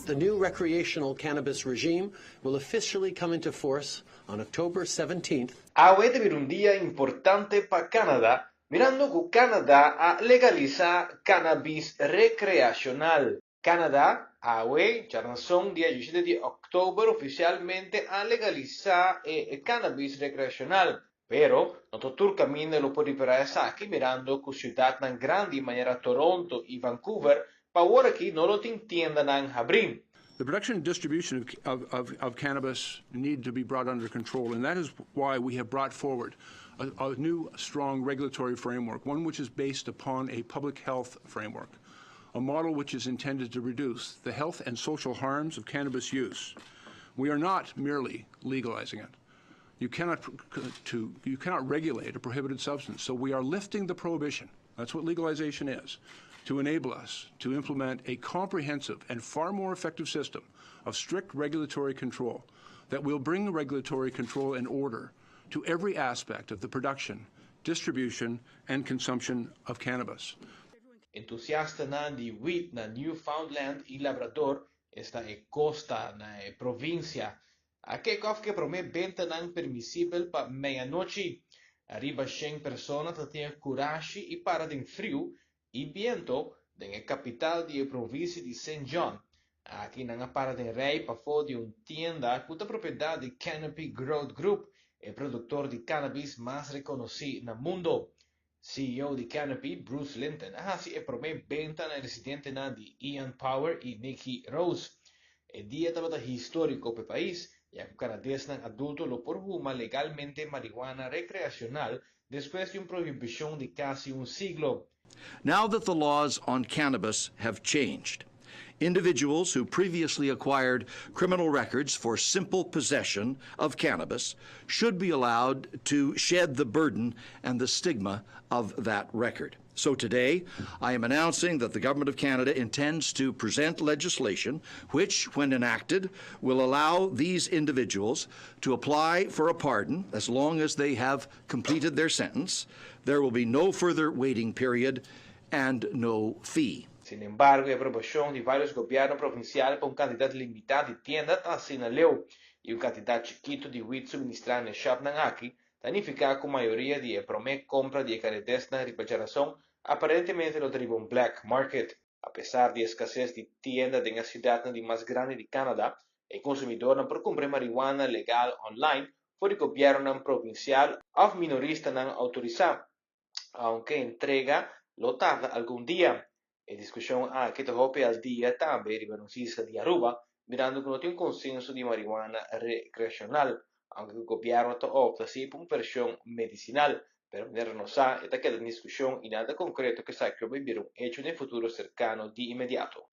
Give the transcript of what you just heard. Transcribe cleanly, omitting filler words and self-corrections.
The new recreational cannabis regime will officially come into force on October 17th. Awe de un día importante para Canadá, mirando que Canadá a legaliza cannabis recreacional. Canadá, awe, son día 17 de octubre oficialmente a legalizar cannabis recreacional. Pero, nosotros camino lo puede para aquí mirando que ciudad tan grande manera Toronto y Vancouver, para ahora aquí no lo entiendan en abrir. The production and distribution of cannabis need to be brought under control, and that is why we have brought forward a new, strong regulatory framework, one which is based upon a public health framework, a model which is intended to reduce the health and social harms of cannabis use. We are not merely legalizing it. You cannot regulate a prohibited substance, so we are lifting the prohibition. That's what legalization is, to enable us to implement a comprehensive and far more effective system of strict regulatory control that will bring regulatory control and order to every aspect of the production, distribution, and consumption of cannabis. Entusiasta na di wheat na Newfoundland y Labrador, esta costa na provincia, a que promete venta nan permissível pa meia-noite. Arriba 100 personas que tienen coraje y para den frio y viento den capital de provincia de Saint John. Aquí nan para den rei pa fo de un tienda cuya propiedad de Canopy Growth Group, el productor de cannabis más reconocido en el mundo. CEO de Canopy, Bruce Linton, así promete venta na residente na de Ian Power y Nikki Rose. El día estaba histórico para el país, ya que canadienses adultos lo fuma legalmente marihuana recreacional después de una prohibición de casi un siglo. Now that the laws on cannabis have changed, individuals who previously acquired criminal records for simple possession of cannabis should be allowed to shed the burden and the stigma of that record. So today, I am announcing that the Government of Canada intends to present legislation which, when enacted, will allow these individuals to apply for a pardon as long as they have completed their sentence. There will be no further waiting period and no fee. Sin embargo, la aprobación de varios gobiernos provinciales para una cantidad limitada de tiendas assinaló y una cantidad chiquita de wheat suministrada en el shop aquí, significa que la mayoría de la promet compra de canadienses en refrigeración aparentemente lo deriva un black market. A pesar de escasez de tiendas en la ciudad más grande de Canadá, el consumidor no puede comprar marihuana legal online por el gobierno provincial o minorista no autorizado, aunque entrega lo tarda algún día. La discusión que te hope al día también riba noticia de Aruba, mirando que no tiene un consenso de marihuana recreacional, aunque el gobierno opta sí por una versión medicinal, pero no sabe esta queda en discusión y nada concreto que se vivir un hecho en el futuro cercano de inmediato.